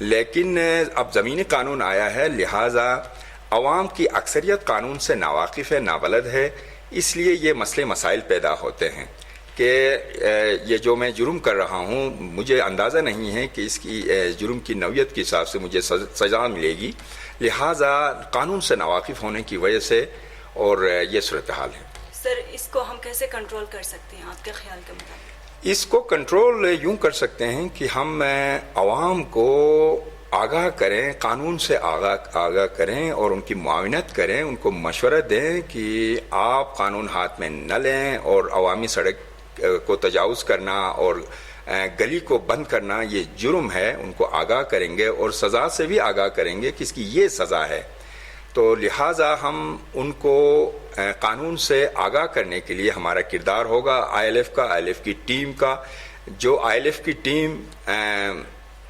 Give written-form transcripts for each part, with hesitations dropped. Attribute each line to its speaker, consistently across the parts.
Speaker 1: لیکن اب ضمینی قانون آیا ہے، لہٰذا عوام کی اکثریت قانون سے ناواقف ہے، نابلد ہے، اس لیے یہ مسئلے مسائل پیدا ہوتے ہیں کہ یہ جو میں جرم کر رہا ہوں مجھے اندازہ نہیں ہے کہ اس کی جرم کی نوعیت کے حساب سے مجھے سزا ملے گی، لہٰذا قانون سے ناواقف ہونے کی وجہ سے اور یہ صورتحال ہے۔
Speaker 2: سر، اس کو ہم کیسے کنٹرول کر سکتے ہیں آپ کے خیال کے مطابق؟
Speaker 1: اس کو کنٹرول یوں کر سکتے ہیں کہ ہم عوام کو آگاہ کریں، قانون سے آگاہ کریں اور ان کی معاونت کریں، ان کو مشورہ دیں کہ آپ قانون ہاتھ میں نہ لیں اور عوامی سڑک کو تجاوز کرنا اور گلی کو بند کرنا یہ جرم ہے، ان کو آگاہ کریں گے اور سزا سے بھی آگاہ کریں گے کہ اس کی یہ سزا ہے۔ تو لہٰذا ہم ان کو قانون سے آگاہ کرنے کے لیے ہمارا کردار ہوگا آئی ایل ایف کا، آئی ایل ایف کی ٹیم کا، جو آئی ایل ایف کی ٹیم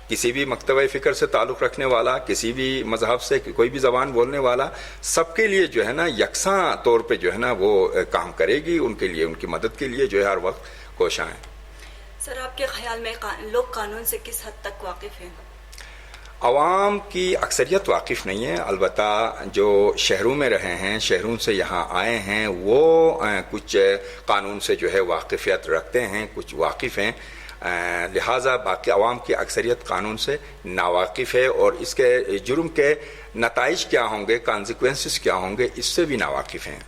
Speaker 1: کسی بھی مکتبہ فکر سے تعلق رکھنے والا، کسی بھی مذہب سے کوئی بھی زبان بولنے والا، سب کے لیے جو ہے نا یکساں طور پہ جو ہے نا وہ کام کرے گی، ان کے لیے، ان کی مدد کے لیے جو ہے ہر وقت کوشاں ہیں۔
Speaker 2: سر، آپ کے خیال میں لوگ قانون سے کس حد تک واقف ہیں؟
Speaker 1: عوام کی اکثریت واقف نہیں ہے، البتہ جو شہروں میں رہے ہیں، شہروں سے یہاں آئے ہیں، وہ کچھ قانون سے جو ہے واقفیت رکھتے ہیں، کچھ واقف ہیں، لہٰذا باقی عوام کی اکثریت قانون سے ناواقف ہے اور اس کے جرم کے نتائج کیا ہوں گے، کانسیکوینسز کیا ہوں گے، اس سے بھی ناواقف ہیں۔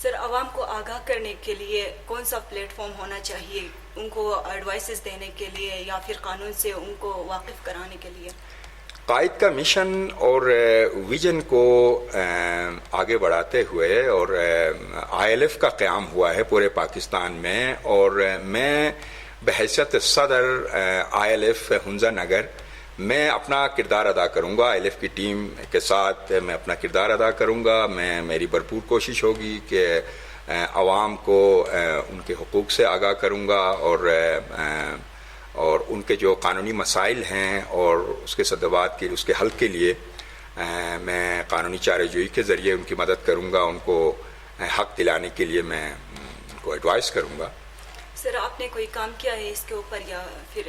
Speaker 2: سر، عوام کو آگاہ کرنے کے لیے کون سا پلیٹ فارم ہونا چاہیے، ان کو ایڈوائسز دینے کے لیے یا پھر قانون سے ان کو واقف کرانے کے لیے؟
Speaker 1: قائد کا مشن اور ویژن کو آگے بڑھاتے ہوئے اور آئی ایل ایف کا قیام ہوا ہے پورے پاکستان میں، اور میں بحیثیت صدر I L F Hunza Nagar میں اپنا کردار ادا کروں گا، آئی ایل ایف کی ٹیم کے ساتھ میں اپنا کردار ادا کروں گا۔ میری بھرپور کوشش ہوگی کہ عوام کو ان کے حقوق سے آگاہ کروں گا اور ان کے جو قانونی مسائل ہیں اور اس کے سدبات کے اس کے حل کے لیے میں قانونی چارہ جوئی کے ذریعے ان کی مدد کروں گا، ان کو حق دلانے کے لیے میں ان کو ایڈوائز کروں گا۔
Speaker 2: سر، آپ نے کوئی کام کیا ہے اس کے اوپر یا پھر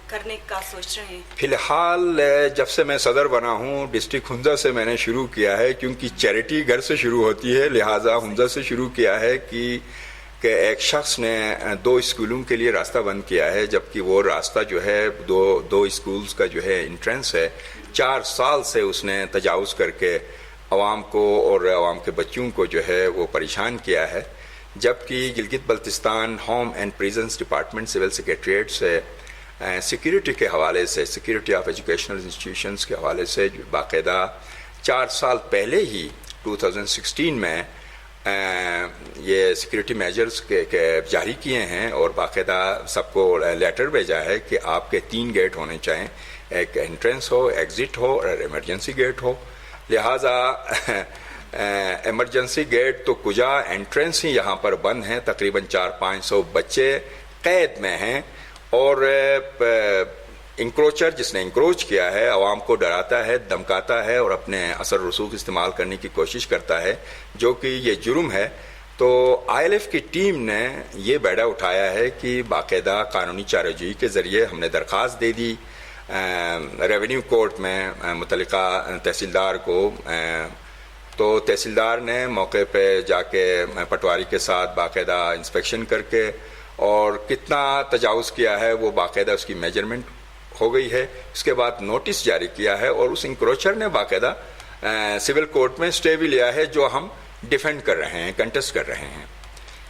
Speaker 2: کرنے کا سوچ رہے ہیں؟
Speaker 1: فی الحال جب سے میں صدر بنا ہوں ڈسٹرکٹ ہنزہ سے میں نے شروع کیا ہے، کیونکہ چیریٹی گھر سے شروع ہوتی ہے، لہٰذا ہنزہ سے شروع کیا ہے کہ ایک شخص نے 2 اسکولوں کے لیے راستہ بند کیا ہے، جبکہ وہ راستہ جو ہے دو اسکولز کا جو ہے انٹرنس ہے، 4 سال سے اس نے تجاوز کر کے عوام کو اور عوام کے بچوں کو جو ہے وہ پریشان کیا ہے، جبکہ Gilgit Baltistan home and presence department civil secretariat سے سیکیورٹی کے حوالے سے، سیکیورٹی آف ایجوکیشنل انسٹیٹیوشنز کے حوالے سے باقاعدہ 4 سال پہلے ہی 2016 میں یہ سیکیورٹی میجرز کے جاری کیے ہیں اور باقاعدہ سب کو لیٹر بھیجا ہے کہ آپ کے 3 گیٹ ہونے چاہیں، ایک انٹرنس ہو، ایگزٹ ہو اور ایمرجنسی گیٹ ہو، لہٰذا ایمرجنسی گیٹ تو کجا، انٹرنس ہی یہاں پر بند ہیں، تقریباً 400-500 بچے قید میں ہیں، اور انکروچر جس نے انکروچ کیا ہے عوام کو ڈراتا ہے، دمکاتا ہے اور اپنے اثر رسوخ استعمال کرنے کی کوشش کرتا ہے، جو کہ یہ جرم ہے۔ تو آئی ایل ایف کی ٹیم نے یہ بیڑا اٹھایا ہے کہ باقاعدہ قانونی چارہ جوئی کے ذریعے ہم نے درخواست دے دی ریونیو کورٹ میں متعلقہ تحصیلدار کو، تو تحصیلدار نے موقع پہ جا کے پٹواری کے ساتھ باقاعدہ انسپیکشن کر کے اور کتنا تجاوز کیا ہے وہ باقاعدہ اس کی میجرمنٹ ہو گئی ہے، اس کے بعد نوٹس جاری کیا ہے اور اس انکروچر نے باقاعدہ سول کورٹ میں اسٹے بھی لیا ہے، جو ہم ڈیفینڈ کر رہے ہیں، کنٹیسٹ کر رہے ہیں۔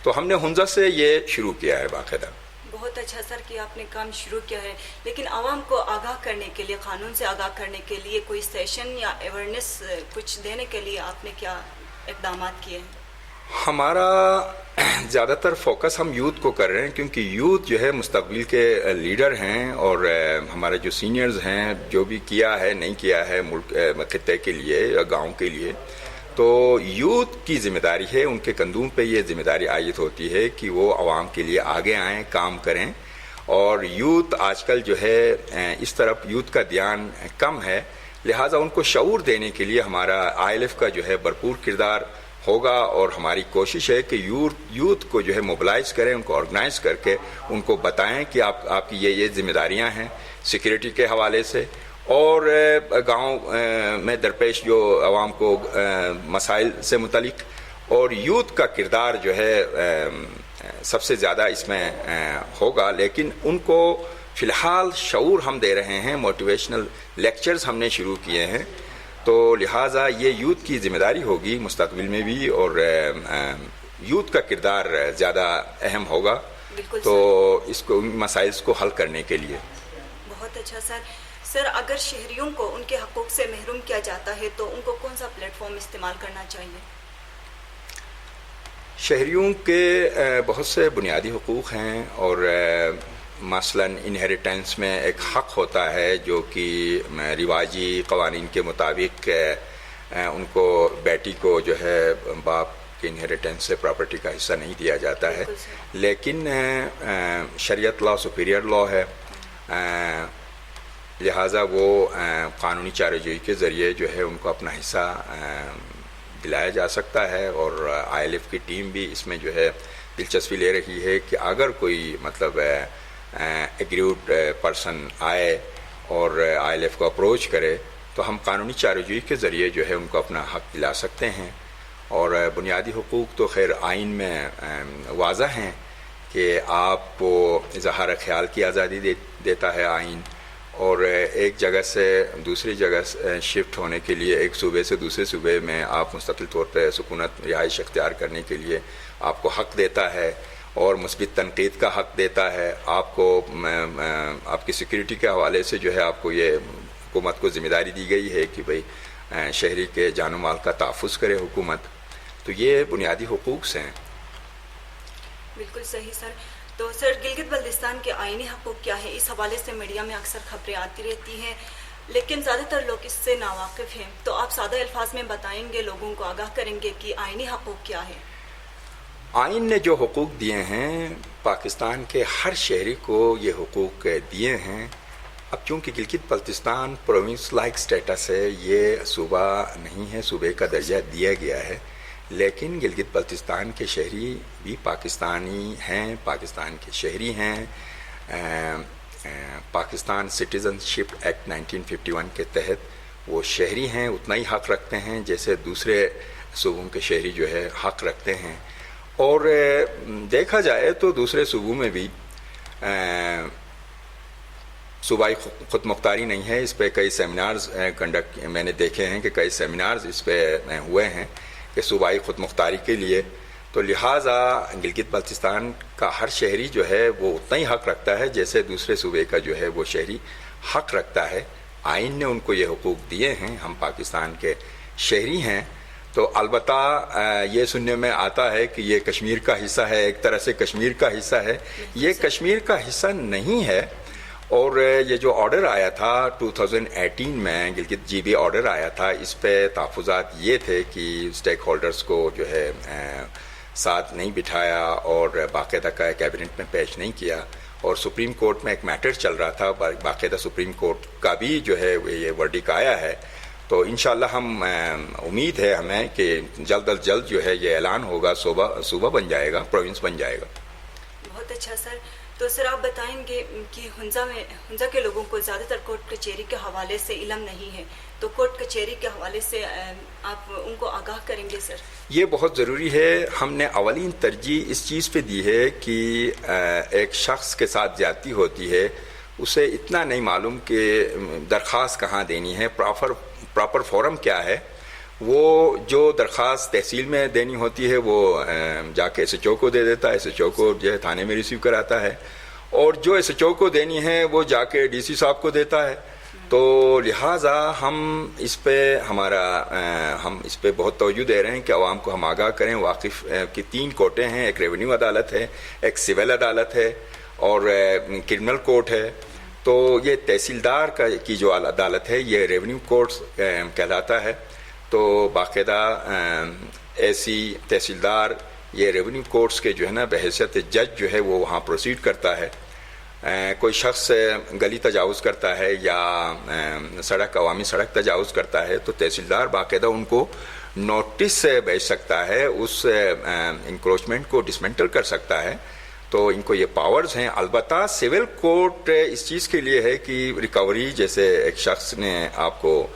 Speaker 1: تو ہم نے ہنزہ سے یہ شروع کیا ہے باقاعدہ۔
Speaker 2: بہت اچھا سر کہ آپ نے کام شروع کیا ہے، لیکن عوام کو آگاہ کرنے کے لیے، قانون سے آگاہ کرنے کے لیے کوئی سیشن یا اویئرنیس کچھ دینے کے لیے آپ نے کیا اقدامات کیے ہیں؟
Speaker 1: ہمارا زیادہ تر فوکس ہم یوتھ کو کر رہے ہیں، کیونکہ یوتھ جو ہے مستقبل کے لیڈر ہیں اور ہمارے جو سینئرز ہیں جو بھی کیا ہے نہیں کیا ہے ملک خطے کے لیے یا گاؤں کے لیے، تو یوتھ کی ذمہ داری ہے، ان کے کندھوں پہ یہ ذمہ داری عائد ہوتی ہے کہ وہ عوام کے لیے آگے آئیں، کام کریں، اور یوتھ آج کل جو ہے اس طرف یوتھ کا دھیان کم ہے، لہٰذا ان کو شعور دینے کے لیے ہمارا آئی ایل ایف کا جو ہے بھرپور کردار ہوگا، اور ہماری کوشش ہے کہ یوتھ کو جو ہے موبلائز کریں، ان کو آرگنائز کر کے ان کو بتائیں کہ آپ کی یہ ذمہ داریاں ہیں سیکیورٹی کے حوالے سے، اور گاؤں میں درپیش جو عوام کو مسائل سے متعلق، اور یوتھ کا کردار جو ہے سب سے زیادہ اس میں ہوگا. لیکن ان کو فی الحال شعور ہم دے رہے ہیں، موٹیویشنل لیکچرز ہم نے شروع کیے ہیں، تو لہٰذا یہ یوتھ کی ذمہ داری ہوگی مستقبل میں بھی، اور یوتھ کا کردار زیادہ اہم ہوگا تو اس کو مسائل کو حل کرنے کے لیے.
Speaker 2: بہت اچھا سر، اگر شہریوں کو ان کے حقوق سے محروم کیا جاتا ہے تو ان کو کون سا پلیٹ فارم استعمال کرنا چاہیے؟
Speaker 1: شہریوں کے بہت سے بنیادی حقوق ہیں، اور مثلا انہیریٹنس میں ایک حق ہوتا ہے جو کہ رواجی قوانین کے مطابق ان کو بیٹی کو جو ہے باپ کے انہیریٹنس سے پراپرٹی کا حصہ نہیں دیا جاتا ہے، لیکن شریعت لا سپیریئر لا ہے، لہٰذا وہ قانونی چارہ جوئی کے ذریعے جو ہے ان کو اپنا حصہ دلایا جا سکتا ہے. اور آئی ایل ایف کی ٹیم بھی اس میں جو ہے دلچسپی لے رہی ہے کہ اگر کوئی مطلب ایگریوڈ پرسن آئے اور آئی ایل ایف کو اپروچ کرے تو ہم قانونی چارہ جوئی کے ذریعے جو ہے ان کو اپنا حق دلا سکتے ہیں. اور بنیادی حقوق تو خیر آئین میں واضح ہیں کہ آپ کو اظہار خیال کی آزادی دیتا ہے آئین، اور ایک جگہ سے دوسری جگہ شفٹ ہونے کے لیے، ایک صوبے سے دوسرے صوبے میں آپ مستقل طور پہ سکونت رہائش اختیار کرنے کے لیے آپ کو حق دیتا ہے، اور مثبت تنقید کا حق دیتا ہے. آپ کو آپ کی سیکورٹی کے حوالے سے جو ہے آپ کو یہ حکومت کو ذمہ داری دی گئی ہے کہ بھئی شہری کے جان و مال کا تحفظ کرے حکومت. تو یہ بنیادی حقوق ہیں.
Speaker 2: بالکل صحیح سر. تو سر گلگت بلتستان کے آئینی حقوق کیا ہے؟ اس حوالے سے میڈیا میں اکثر خبریں آتی رہتی ہیں لیکن زیادہ تر لوگ اس سے ناواقف ہیں، تو آپ سادہ الفاظ میں بتائیں گے، لوگوں کو آگاہ کریں گے کہ آئینی حقوق کیا ہے؟
Speaker 1: آئین نے جو حقوق دیے ہیں پاکستان کے ہر شہری کو یہ حقوق دیے ہیں. اب چونکہ Gilgit Baltistan province like status ہے، یہ صوبہ نہیں ہے، صوبے کا درجہ دیا گیا ہے، لیکن گلگت بلتستان کے شہری بھی پاکستانی ہیں، پاکستان کے شہری ہیں. پاکستان سٹیزن شپ ایکٹ 1951 کے تحت وہ شہری ہیں، اتنا ہی حق رکھتے ہیں جیسے دوسرے صوبوں کے شہری جو ہے حق رکھتے ہیں. اور دیکھا جائے تو دوسرے صوبوں میں بھی صوبائی خود مختاری نہیں ہے. اس پہ کئی سیمینارز کنڈکٹ میں نے دیکھے ہیں کہ کئی سیمینارز اس پہ ہوئے ہیں کہ صوبائی خود مختاری کے لیے. تو لہٰذا گلگت بلتستان کا ہر شہری جو ہے وہ اتنا ہی حق رکھتا ہے جیسے دوسرے صوبے کا جو ہے وہ شہری حق رکھتا ہے. آئین نے ان کو یہ حقوق دیے ہیں، ہم پاکستان کے شہری ہیں. تو البتہ یہ سننے میں آتا ہے کہ یہ کشمیر کا حصہ ہے، ایک طرح سے کشمیر کا حصہ ہے. یہ کشمیر کا حصہ نہیں ہے. اور یہ جو آرڈر آیا تھا 2018 میں گلگت جی بی آرڈر آیا تھا، اس پہ تحفظات یہ تھے کہ اسٹیک ہولڈرز کو جو ہے ساتھ نہیں بٹھایا اور باقاعدہ کا کیبنٹ میں پیش نہیں کیا. اور سپریم کورٹ میں ایک میٹر چل رہا تھا، باقاعدہ سپریم کورٹ کا بھی جو ہے یہ ورڈک آیا ہے. تو انشاءاللہ ہم امید ہے ہمیں کہ جلد از جلد جو ہے یہ اعلان ہوگا، صوبہ بن جائے گا، پروونس بن جائے گا.
Speaker 2: بہت اچھا سر. تو سر آپ بتائیں گے کہ ہنزا کے لوگوں کو زیادہ تر کورٹ کچہری کے حوالے سے علم نہیں ہے، تو کورٹ کچہری کے حوالے سے آپ ان کو آگاہ کریں گے سر؟ یہ
Speaker 1: بہت ضروری ہے. ہم نے اولین ترجیح اس چیز پہ دی ہے کہ ایک شخص کے ساتھ زیادتی ہوتی ہے، اسے اتنا نہیں معلوم کہ درخواست کہاں دینی ہے، پراپر فورم کیا ہے. وہ جو درخواست تحصیل میں دینی ہوتی ہے وہ جا کے ایس ایچ او کو دے دیتا ہے، ایس ایچ او کو جو ہے تھانے میں ریسیو کراتا ہے، اور جو ایس ایچ او کو دینی ہے وہ جا کے ڈی سی صاحب کو دیتا ہے. تو لہٰذا ہم اس پہ بہت توجہ دے رہے ہیں کہ عوام کو ہم آگاہ کریں. واقف کی 3 کورٹیں ہیں، ایک ریونیو عدالت ہے، ایک سول عدالت ہے اور کرمنل کورٹ ہے. تو یہ تحصیلدار کی جو عدالت ہے یہ ریونیو کورٹ کہلاتا ہے. تو باقاعدہ ایسی تحصیلدار یہ ریونیو کورٹس کے جو ہے نا بحیثیت جج جو ہے وہ وہاں پروسیڈ کرتا ہے. کوئی شخص گلی تجاوز کرتا ہے یا عوامی سڑک تجاوز کرتا ہے تو تحصیلدار باقاعدہ ان کو نوٹس بھیج سکتا ہے، اس انکروچمنٹ کو ڈسمنٹل کر سکتا ہے. تو ان کو یہ پاورز ہیں. البتہ سول کورٹ اس چیز کے لیے ہے کہ ریکوری، جیسے ایک شخص نے آپ کو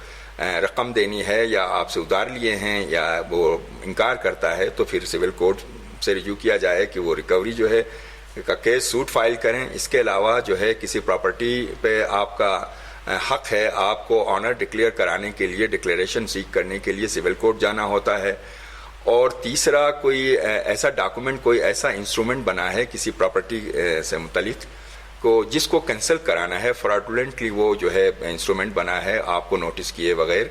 Speaker 1: رقم دینی ہے یا آپ سے ادھار لیے ہیں یا وہ انکار کرتا ہے، تو پھر سول کورٹ سے رجوع کیا جائے کہ وہ ریکوری جو ہے کا کیس سوٹ فائل کریں. اس کے علاوہ جو ہے کسی پراپرٹی پہ آپ کا حق ہے، آپ کو آنر ڈکلیئر کرانے کے لیے، ڈکلیریشن سیک کرنے کے لیے سول کورٹ جانا ہوتا ہے. اور تیسرا، کوئی ایسا ڈاکومنٹ، کوئی ایسا انسٹرومنٹ بنا ہے کسی پراپرٹی سے متعلق کو جس کو کینسل کرانا ہے، فراڈولنٹلی وہ جو ہے انسٹرومنٹ بنا ہے آپ کو نوٹس کیے بغیر،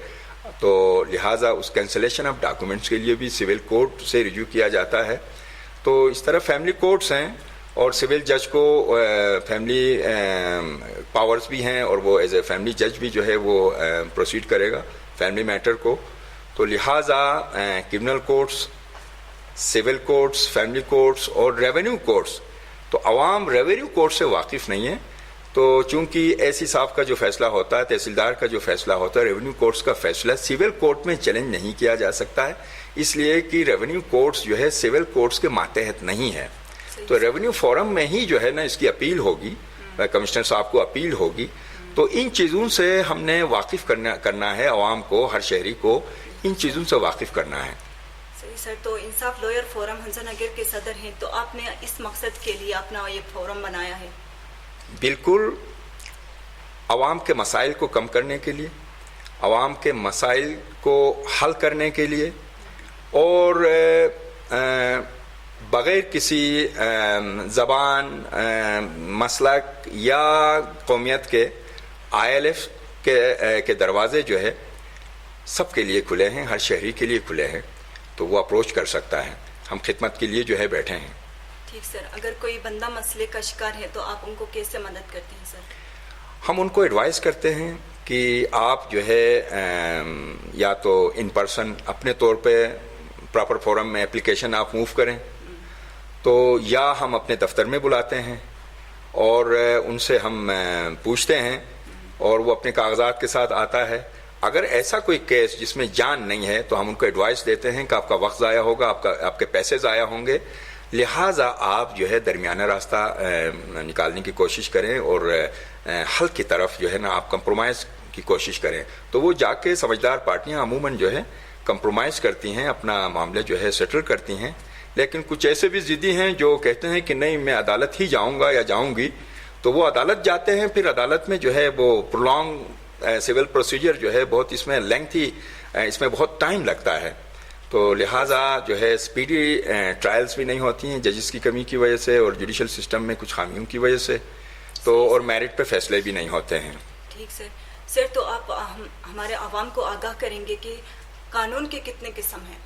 Speaker 1: تو لہٰذا اس کینسلیشن آف ڈاکومنٹس کے لیے بھی سول کورٹ سے رجوع کیا جاتا ہے. تو اس طرح فیملی کورٹس ہیں اور سول جج کو فیملی پاورز بھی ہیں، اور وہ ایز اے فیملی جج بھی جو ہے وہ پروسیڈ کرے گا فیملی میٹر کو. تو لہٰذا criminal courts, civil courts, family courts اور ریونیو کورٹس، تو عوام ریونیو کورٹ سے واقف نہیں ہے. تو چونکہ ایسی صاحب کا جو فیصلہ ہوتا ہے، تحصیلدار کا جو فیصلہ ہوتا ہے، ریونیو کورٹس کا فیصلہ سول کورٹ میں چیلنج نہیں کیا جا سکتا ہے، اس لیے کہ ریونیو کورٹس جو ہے سول کورٹس کے ماتحت نہیں ہے. تو ریونیو فورم میں ہی جو ہے نا اس کی اپیل ہوگی، کمشنر صاحب کو اپیل ہوگی. تو ان چیزوں سے ہم نے واقف کرنا ہے عوام کو، ہر شہری کو ان چیزوں سے واقف کرنا ہے.
Speaker 2: صحیح سر. تو انصاف لوئر فورم ہنزا نگر کے صدر ہیں، تو آپ نے اس مقصد کے لیے اپنا یہ فورم بنایا ہے؟ بالکل،
Speaker 1: عوام کے مسائل کو کم کرنے کے لیے، عوام کے مسائل کو حل کرنے کے لیے، اور بغیر کسی زبان، مسلک یا قومیت کے ILF کے دروازے جو ہے سب کے لیے کھلے ہیں، ہر شہری کے لیے کھلے ہیں. تو وہ اپروچ کر سکتا ہے. ہم خدمت کے لیے جو ہے بیٹھے ہیں.
Speaker 2: ٹھیک سر. اگر کوئی بندہ مسئلے کا شکار ہے تو آپ ان کو کیسے مدد کرتے ہیں سر؟
Speaker 1: ہم ان کو ایڈوائز کرتے ہیں کہ آپ جو ہے یا تو ان پرسن اپنے طور پہ پراپر فورم میں اپلیکیشن آپ موو کریں، تو یا ہم اپنے دفتر میں بلاتے ہیں اور ان سے ہم پوچھتے ہیں اور وہ اپنے کاغذات کے ساتھ آتا ہے. اگر ایسا کوئی کیس جس میں جان نہیں ہے تو ہم ان کو ایڈوائز دیتے ہیں کہ آپ کا وقت ضائع ہوگا، آپ کے پیسے ضائع ہوں گے، لہٰذا آپ جو ہے درمیانہ راستہ نکالنے کی کوشش کریں اور حل کی طرف جو ہے نا آپ کمپرومائز کی کوشش کریں. تو وہ جا کے سمجھدار پارٹیاں عموماً جو ہے کمپرومائز کرتی ہیں، اپنا معاملہ جو ہے سیٹل کرتی ہیں. لیکن کچھ ایسے بھی ضدی ہیں جو کہتے ہیں کہ نہیں میں عدالت ہی جاؤں گا یا جاؤں گی، تو وہ عدالت جاتے ہیں. پھر عدالت میں جو ہے وہ پرولونگ سول پروسیجر جو ہے بہت اس میں لینتھی، اس میں بہت ٹائم لگتا ہے. تو لہٰذا جو ہے اسپیڈی ٹرائلز بھی نہیں ہوتی ہیں ججز کی کمی کی وجہ سے اور جوڈیشل سسٹم میں کچھ خامیوں کی وجہ سے، تو اور میرٹ پہ فیصلے بھی نہیں ہوتے ہیں.
Speaker 2: ٹھیک سر. سر تو آپ ہمارے عوام کو آگاہ کریں گے کہ قانون کے کتنے قسم ہیں؟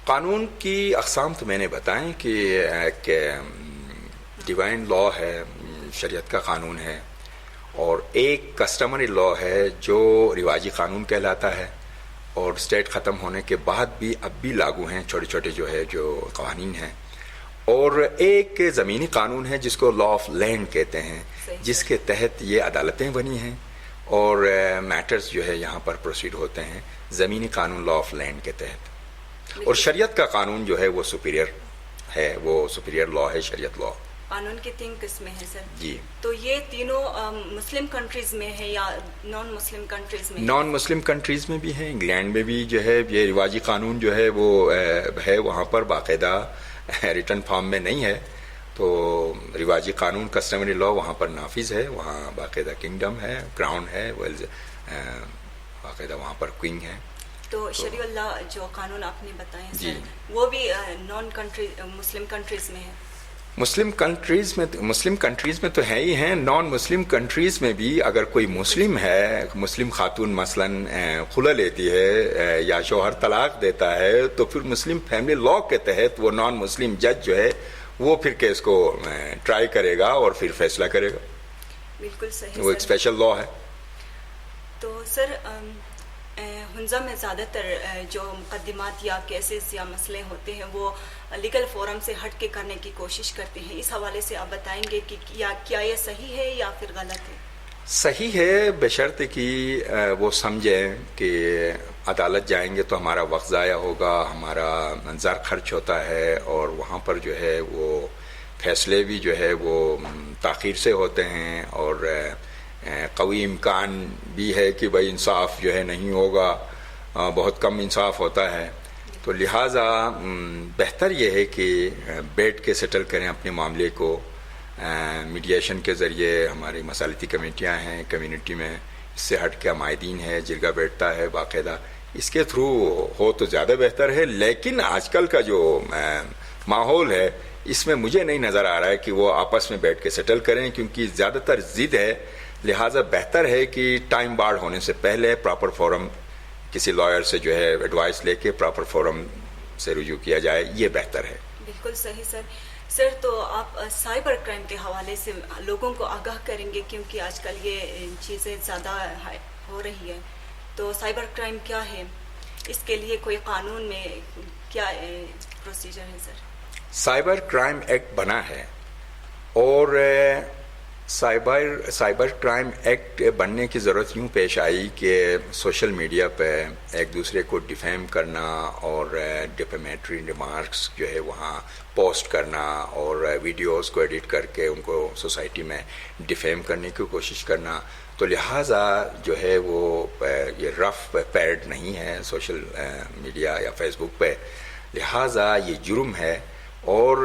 Speaker 1: قانون کی اقسام تو میں نے بتائیں کہ ایک ڈیوائن لا ہے، شریعت کا قانون ہے، اور ایک کسٹمری لا ہے جو رواجی قانون کہلاتا ہے، اور اسٹیٹ ختم ہونے کے بعد بھی اب بھی لاگو ہیں چھوٹے چھوٹے جو قوانین ہیں. اور ایک زمینی قانون ہے جس کو لا آف لینڈ کہتے ہیں، جس کے تحت یہ عدالتیں بنی ہیں اور میٹرز جو ہے یہاں پر پروسیڈ ہوتے ہیں زمینی قانون لا آف لینڈ کے تحت. اور شریعت کا قانون جو ہے وہ سپیریئر ہے، وہ سپیریئر لا ہے، شریعت لا.
Speaker 2: قانون کی 3 قسمیں ہیں سر.
Speaker 1: جی.
Speaker 2: تو یہ تینوں مسلم کنٹریز میں ہے یا نان مسلم کنٹریز میں؟
Speaker 1: نان مسلم کنٹریز میں بھی ہے. انگلینڈ میں بھی جو ہے یہ رواجی قانون جو ہے وہ ہے، وہاں پر باقاعدہ ریٹن فارم میں نہیں ہے. تو رواجی قانون کسٹمری لا وہاں پر نافذ ہے، وہاں باقاعدہ کنگڈم ہے، کراؤن ہے، ویلز باقاعدہ وہاں پر کوئنگ ہے.
Speaker 2: تو شریع اللہ جو قانون آپ نے بتائے سر،
Speaker 1: جی،
Speaker 2: وہ بھی نان مسلم کنٹریز میں ہے؟
Speaker 1: مسلم کنٹریز میں تو ہے ہی ہیں. نان مسلم کنٹریز میں بھی اگر کوئی مسلم ہے، مسلم خاتون مثلاً خلا لیتی ہے یا شوہر طلاق دیتا ہے، تو پھر مسلم فیملی لا کے تحت وہ نان مسلم جج جو ہے وہ پھر کیس کو ٹرائی کرے گا اور پھر فیصلہ کرے گا.
Speaker 2: بالکل صحیح.
Speaker 1: وہ ایک اسپیشل لا ہے.
Speaker 2: تو سر ہنزا میں زیادہ تر جو مقدمات یا کیسز یا مسئلے ہوتے ہیں وہ لیگل فورم سے ہٹ کے کرنے کی کوشش کرتے ہیں. اس حوالے سے آپ بتائیں گے کہ کیا یہ صحیح ہے یا پھر غلط ہے؟
Speaker 1: صحیح ہے، بشرط کہ وہ سمجھیں کہ عدالت جائیں گے تو ہمارا وقت ضائع ہوگا، ہمارا زر خرچ ہوتا ہے، اور وہاں پر جو ہے وہ فیصلے بھی جو ہے وہ تاخیر سے ہوتے ہیں، اور قوی امکان بھی ہے کہ بھائی انصاف جو ہے نہیں ہوگا، بہت کم انصاف ہوتا ہے. تو لہٰذا بہتر یہ ہے کہ بیٹھ کے سیٹل کریں اپنے معاملے کو. میڈیشن کے ذریعے ہماری مسالتی کمیٹیاں ہیں کمیونٹی میں، اس سے ہٹ کے عمائدین ہے، جرگہ بیٹھتا ہے باقاعدہ، اس کے تھرو ہو تو زیادہ بہتر ہے. لیکن آج کل کا جو ماحول ہے اس میں مجھے نہیں نظر آ رہا ہے کہ وہ آپس میں بیٹھ کے سیٹل کریں، کیونکہ زیادہ تر ضد ہے. لہٰذا بہتر ہے کہ ٹائم بارڈ ہونے سے پہلے پراپر فورم کسی لائر سے جو ہے ایڈوائس لے کے پراپر فورم سے رجوع کیا جائے، یہ بہتر ہے.
Speaker 2: بالکل صحیح سر. سر تو آپ سائبر کرائم کے حوالے سے لوگوں کو آگاہ کریں گے، کیونکہ آج کل یہ چیزیں زیادہ ہو رہی ہیں. تو سائبر کرائم کیا ہے، اس کے لیے کوئی قانون میں کیا پروسیجر ہے سر؟
Speaker 1: سائبر کرائم ایکٹ بنا ہے، اور سائبر کرائم ایکٹ بننے کی ضرورت یوں پیش آئی کہ سوشل میڈیا پہ ایک دوسرے کو ڈیفیم کرنا اور ڈیفیمیٹری ریمارکس جو ہے وہاں پوسٹ کرنا، اور ویڈیوز کو ایڈٹ کر کے ان کو سوسائٹی میں ڈیفیم کرنے کی کوشش کرنا. تو لہٰذا جو ہے وہ یہ رف پیڈ نہیں ہے سوشل میڈیا یا فیس بک پہ، لہٰذا یہ جرم ہے. اور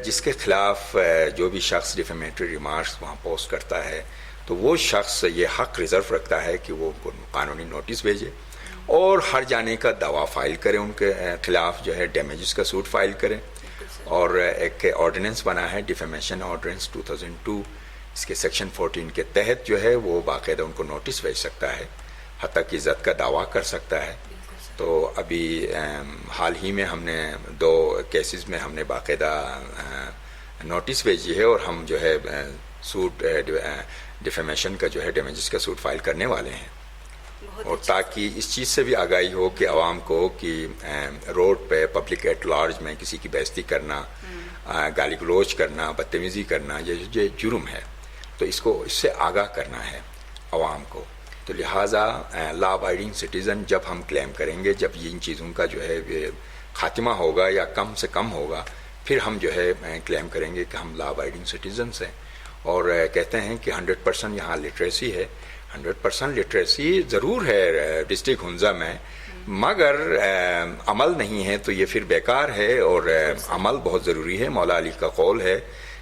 Speaker 1: جس کے خلاف جو بھی شخص ڈیفیمیٹری ریمارکس وہاں پوسٹ کرتا ہے تو وہ شخص یہ حق ریزرو رکھتا ہے کہ وہ قانونی نوٹس بھیجے اور ہر جانے کا دعویٰ فائل کرے، ان کے خلاف جو ہے ڈیمیجز کا سوٹ فائل کریں. اور ایک آرڈیننس بنا ہے ڈیفیمیشن آرڈیننس 2002، اس کے سیکشن 14 کے تحت جو ہے وہ باقاعدہ ان کو نوٹس بھیج سکتا ہے، حتیٰ کہ عزت کا دعویٰ کر سکتا ہے. تو ابھی حال ہی میں ہم نے 2 کیسز میں ہم نے باقاعدہ نوٹس بھیجی ہے، اور ہم جو ہے سوٹ ڈیفیمیشن کا جو ہے ڈیمیجز کا سوٹ فائل کرنے والے ہیں. اور تاکہ اس چیز سے بھی آگاہی ہو کہ عوام کو کہ روڈ پہ پبلک ایٹ لارج میں کسی کی بے عزتی کرنا، گالی گلوچ کرنا، بدتمیزی کرنا یہ جرم ہے. تو اس سے آگاہ کرنا ہے عوام کو. تو لہٰذا لا ابائڈنگ سٹیزن جب ہم کلیم کریں گے، جب ان چیزوں کا جو ہے خاتمہ ہوگا یا کم سے کم ہوگا، پھر ہم جو ہے کلیم کریں گے کہ ہم لا ابائڈنگ سٹیزنس ہیں. اور کہتے ہیں کہ 100% یہاں لٹریسی ہے. 100% لٹریسی ضرور ہے ڈسٹرکٹ ہنزا میں، مگر عمل نہیں ہے تو یہ پھر بیکار ہے. اور عمل بہت ضروری ہے. مولا علی کا قول ہے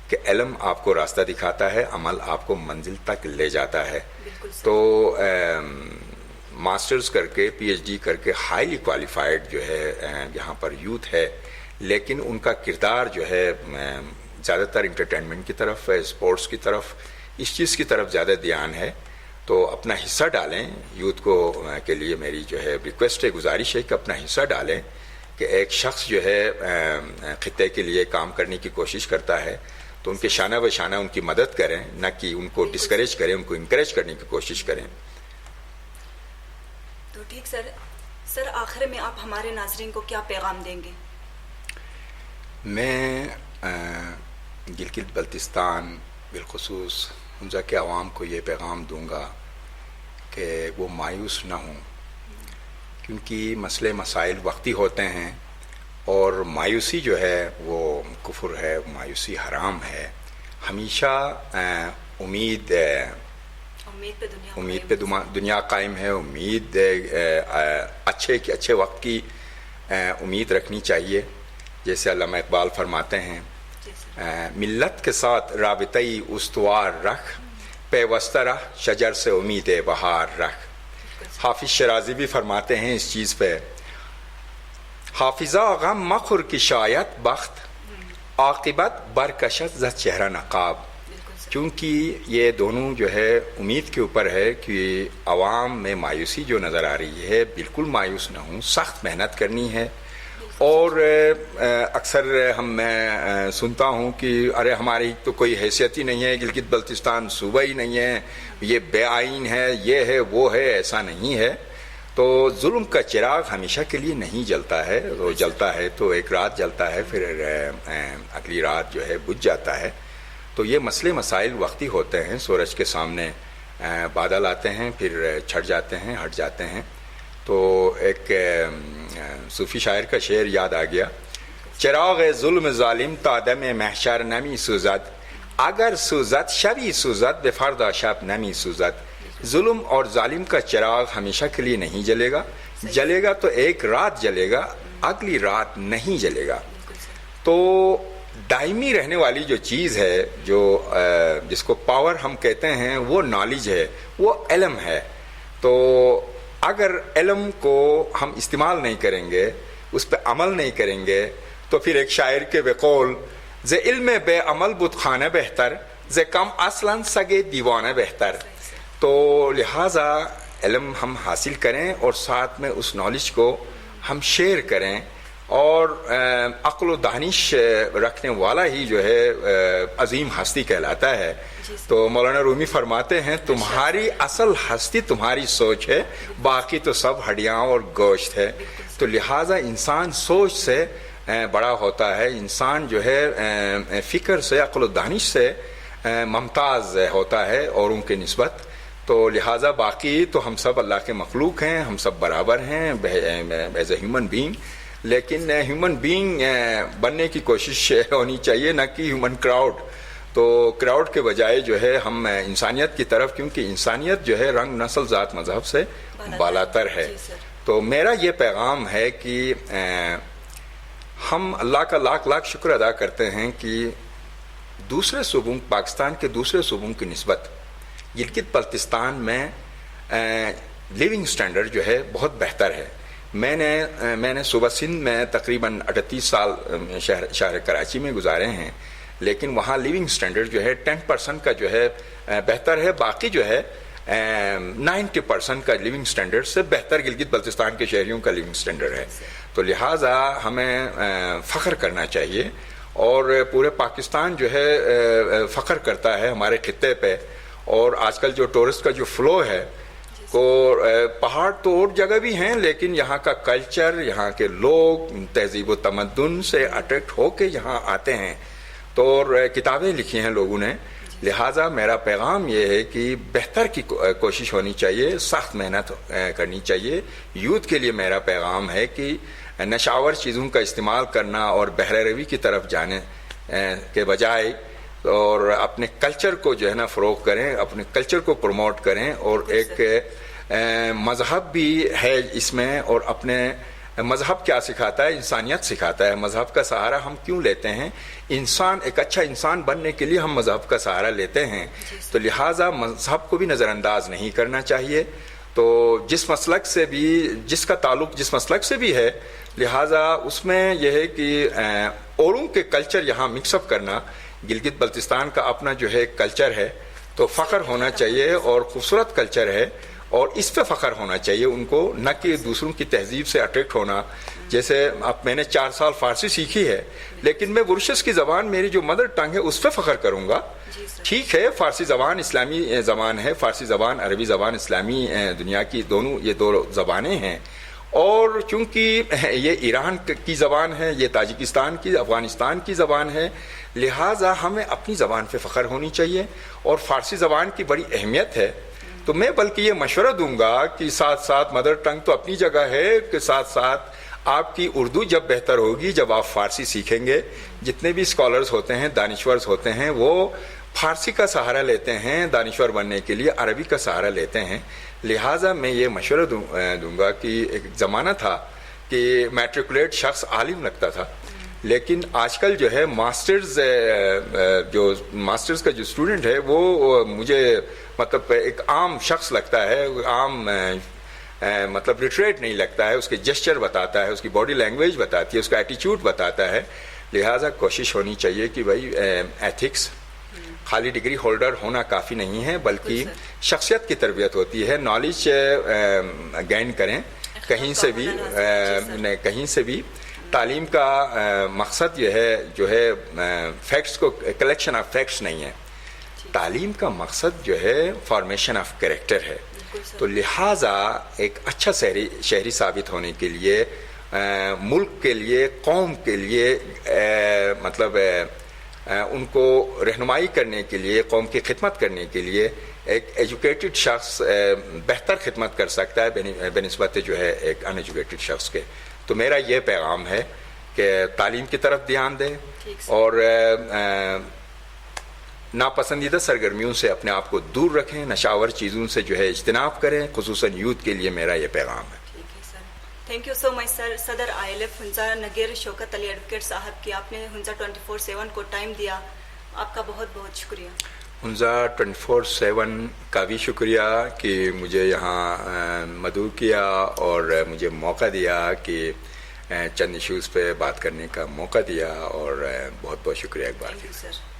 Speaker 1: کہ علم آپ کو راستہ دکھاتا ہے، عمل آپ کو منزل تک لے جاتا ہے. تو ماسٹرز کر کے پی ایچ ڈی کر کے ہائیلی کوالیفائڈ جو ہے یہاں پر یوتھ ہے، لیکن ان کا کردار جو ہے زیادہ تر انٹرٹینمنٹ کی طرف ہے، اسپورٹس کی طرف، اس چیز کی طرف زیادہ دھیان ہے. تو اپنا حصہ ڈالیں. یوتھ کو کے لیے میری جو ہے ریکویسٹ ہے، گزارش ہے کہ اپنا حصہ ڈالیں کہ ایک شخص جو ہے خطے کے لیے کام کرنے کی کوشش کرتا ہے تو ان کے شانہ بہ شانہ ان کی مدد کریں، نہ کہ ان کو ڈسکریج کریں، ان کو انکریج کرنے کی کوشش کریں.
Speaker 2: تو ٹھیک سر آخر میں آپ ہمارے ناظرین کو کیا پیغام دیں گے؟
Speaker 1: میں گلگت بلتستان بالخصوص ہنزا کے عوام کو یہ پیغام دوں گا کہ وہ مایوس نہ ہوں، کیونکہ مسئلے مسائل وقتی ہوتے ہیں، اور مایوسی جو ہے وہ کفر ہے، مایوسی حرام ہے. ہمیشہ امید پہ دنیا قائم ہے. امید اچھے وقت کی امید رکھنی چاہیے. جیسے علامہ اقبال فرماتے ہیں ملت کے ساتھ رابطۂ استوار رکھ، پیوستہ رہ شجر سے امید بہار رکھ. حافظ شرازی بھی فرماتے ہیں اس چیز پہ، حافظہ غم مخور کی شاید بخت، عاقبت برکشت ز چہرہ نقاب. کیونکہ یہ دونوں جو ہے امید کے اوپر ہے کہ عوام میں مایوسی جو نظر آ رہی ہے، بالکل مایوس نہ ہوں، سخت محنت کرنی ہے. اور اکثر میں سنتا ہوں کہ ارے ہماری تو کوئی حیثیت ہی نہیں ہے، گلگت بلتستان صوبہ ہی نہیں ہے، یہ بے آئین ہے، یہ ہے وہ ہے. ایسا نہیں ہے. تو ظلم کا چراغ ہمیشہ کے لیے نہیں جلتا ہے. وہ جلتا ہے تو ایک رات جلتا ہے، پھر اگلی رات جو ہے بجھ جاتا ہے. تو یہ مسئلے مسائل وقتی ہوتے ہیں. سورج کے سامنے بادل آتے ہیں، پھر چھٹ جاتے ہیں، ہٹ جاتے ہیں. تو ایک صوفی شاعر کا شعر یاد آ گیا چراغ ظلم ظالم تا دم محشر نمی سوزد، اگر سوزد شبی سوزد به فردا شب نمی سوزد. ظلم اور ظالم کا چراغ ہمیشہ کے لیے نہیں جلے گا، جلے گا تو ایک رات جلے گا، اگلی رات نہیں جلے گا. تو دائمی رہنے والی جو چیز ہے، جو جس کو پاور ہم کہتے ہیں، وہ نالج ہے، وہ علم ہے. تو اگر علم کو ہم استعمال نہیں کریں گے، اس پہ عمل نہیں کریں گے، تو پھر ایک شاعر کے بقول ز علم بے عمل بت خانہ بہتر، ز کم اصلاً سگے دیوانہ بہتر. تو لہٰذا علم ہم حاصل کریں اور ساتھ میں اس نالج کو ہم شیئر کریں، اور عقل و دانش رکھنے والا ہی جو ہے عظیم ہستی کہلاتا ہے. تو مولانا رومی فرماتے ہیں تمہاری اصل ہستی تمہاری سوچ ہے، باقی تو سب ہڈیاں اور گوشت ہے. تو لہٰذا انسان سوچ سے بڑا ہوتا ہے، انسان جو ہے فکر سے، عقل و دانش سے ممتاز ہوتا ہے اوروں کے نسبت. تو لہٰذا باقی تو ہم سب اللہ کے مخلوق ہیں، ہم سب برابر ہیں ایز اے ہیومن بینگ. لیکن ہیومن بینگ بننے کی کوشش ہونی چاہیے، نہ کہ ہیومن کراؤڈ. تو کراؤڈ کے بجائے جو ہے ہم انسانیت کی طرف، کیونکہ انسانیت جو ہے رنگ نسل ذات مذہب سے بالاتر ہے. تو میرا یہ پیغام ہے کہ ہم اللہ کا لاکھ لاکھ شکر ادا کرتے ہیں کہ دوسرے صوبوں، پاکستان کے دوسرے صوبوں کی نسبت گلگت بلتستان میں لیونگ سٹینڈرڈ جو ہے بہت بہتر ہے. میں نے صوبہ سندھ میں تقریباً 38 سال شہر کراچی میں گزارے ہیں، لیکن وہاں لیونگ سٹینڈرڈ جو ہے 10% کا جو ہے بہتر ہے، باقی جو ہے 90% کا لیونگ سٹینڈرڈ سے بہتر گلگت بلتستان کے شہریوں کا لیونگ سٹینڈرڈ ہے. تو لہٰذا ہمیں فخر کرنا چاہیے، اور پورے پاکستان جو ہے فخر کرتا ہے ہمارے خطے پہ. اور آج کل جو ٹورسٹ کا جو فلو ہے، کو پہاڑ تو اور جگہ بھی ہیں، لیکن یہاں کا کلچر، یہاں کے لوگ تہذیب و تمدن سے اٹریکٹ ہو کے یہاں آتے ہیں. تو کتابیں لکھی ہیں لوگوں نے. لہٰذا میرا پیغام یہ ہے کہ بہتر کی کوشش ہونی چاہیے، سخت محنت کرنی چاہیے. یوتھ کے لیے میرا پیغام ہے کہ نشاور چیزوں کا استعمال کرنا اور بہرہ روی کی طرف جانے کے بجائے اور اپنے کلچر کو جو ہے نا فروغ کریں، اپنے کلچر کو پروموٹ کریں. اور ایک مذہب بھی ہے اس میں، اور اپنے مذہب کیا سکھاتا ہے؟ انسانیت سکھاتا ہے. مذہب کا سہارا ہم کیوں لیتے ہیں؟ انسان، ایک اچھا انسان بننے کے لیے ہم مذہب کا سہارا لیتے ہیں. تو لہٰذا مذہب کو بھی نظر انداز نہیں کرنا چاہیے. تو جس مسلک سے بھی، جس کا تعلق جس مسلک سے بھی ہے، لہٰذا اس میں یہ ہے کہ اوروں کے کلچر یہاں مکس اپ کرنا. گلگت بلتستان کا اپنا جو ہے کلچر ہے، تو فخر ہونا چاہیے، اور خوبصورت کلچر ہے، اور اس پہ فخر ہونا چاہیے ان کو، نہ کہ دوسروں کی تہذیب سے اٹریکٹ ہونا. جیسے اب میں نے 4 سال فارسی سیکھی ہے، لیکن میں ورشس کی زبان، میری جو مدر ٹنگ ہے، اس پہ فخر کروں گا. ٹھیک ہے، فارسی زبان اسلامی زبان ہے، فارسی زبان عربی زبان اسلامی دنیا کی دونوں، یہ 2 زبانیں ہیں. اور چونکہ یہ ایران کی زبان ہے، یہ تاجکستان کی، افغانستان کی زبان ہے، لہٰذا ہمیں اپنی زبان پہ فخر ہونی چاہیے. اور فارسی زبان کی بڑی اہمیت ہے. تو میں بلکہ یہ مشورہ دوں گا کہ ساتھ ساتھ مدر ٹنگ تو اپنی جگہ ہے، کہ ساتھ ساتھ آپ کی اردو جب بہتر ہوگی جب آپ فارسی سیکھیں گے. جتنے بھی اسکالرز ہوتے ہیں، دانشورز ہوتے ہیں، وہ فارسی کا سہارا لیتے ہیں دانشور بننے کے لیے، عربی کا سہارا لیتے ہیں. لہٰذا میں یہ مشورہ دوں گا کہ ایک زمانہ تھا کہ میٹریکولیٹ شخص عالم لگتا تھا، لیکن آج کل جو ہے ماسٹرز کا جو اسٹوڈنٹ ہے، وہ مجھے مطلب ایک عام شخص لگتا ہے، عام مطلب لٹریٹ نہیں لگتا ہے. اس کے جسچر بتاتا ہے، اس کی باڈی لینگویج بتاتی ہے، اس کا ایٹیچیوڈ بتاتا ہے. لہٰذا کوشش ہونی چاہیے کہ بھائی ایتھکس، خالی ڈگری ہولڈر ہونا کافی نہیں ہے، بلکہ شخصیت کی تربیت ہوتی ہے. نالج گین کریں کہیں سے بھی. تعلیم کا مقصد یہ ہے جو ہے فیکٹس کو، کلیکشن آف فیکٹس نہیں ہے. تعلیم کا مقصد جو ہے فارمیشن آف کریکٹر ہے. تو لہٰذا ایک اچھا شہری ثابت ہونے کے لیے، ملک کے لیے، قوم کے لیے، مطلب ان کو رہنمائی کرنے کے لیے، قوم کی خدمت کرنے کے لیے ایک ایجوکیٹڈ شخص بہتر خدمت کر سکتا ہے بنسبت جو ہے ایک ان ایجوکیٹڈ شخص کے. تو میرا یہ پیغام ہے کہ تعلیم کی طرف دھیان دیں
Speaker 2: ٹھیک سر.
Speaker 1: اور ناپسندیدہ سرگرمیوں سے اپنے آپ کو دور رکھیں، نشاور چیزوں سے جو ہے اجتناب کریں، خصوصاً یوتھ کے لیے میرا یہ پیغام ہے.
Speaker 2: ٹھیک ہے سر. تھینک یو سو مچ سر. صدر ILF ہنزا نگیر شوکت علی ایڈوکیٹ صاحب کی آپ نے ہنزا 24/7 کو ٹائم دیا، آپ کا بہت بہت شکریہ.
Speaker 1: ہنزا 24/7 کا بھی شکریہ کہ مجھے یہاں مدعو کیا اور مجھے موقع دیا کہ چند ایشوز پہ بات کرنے کا موقع دیا، اور بہت بہت شکریہ ایک بار.
Speaker 2: Thank you sir.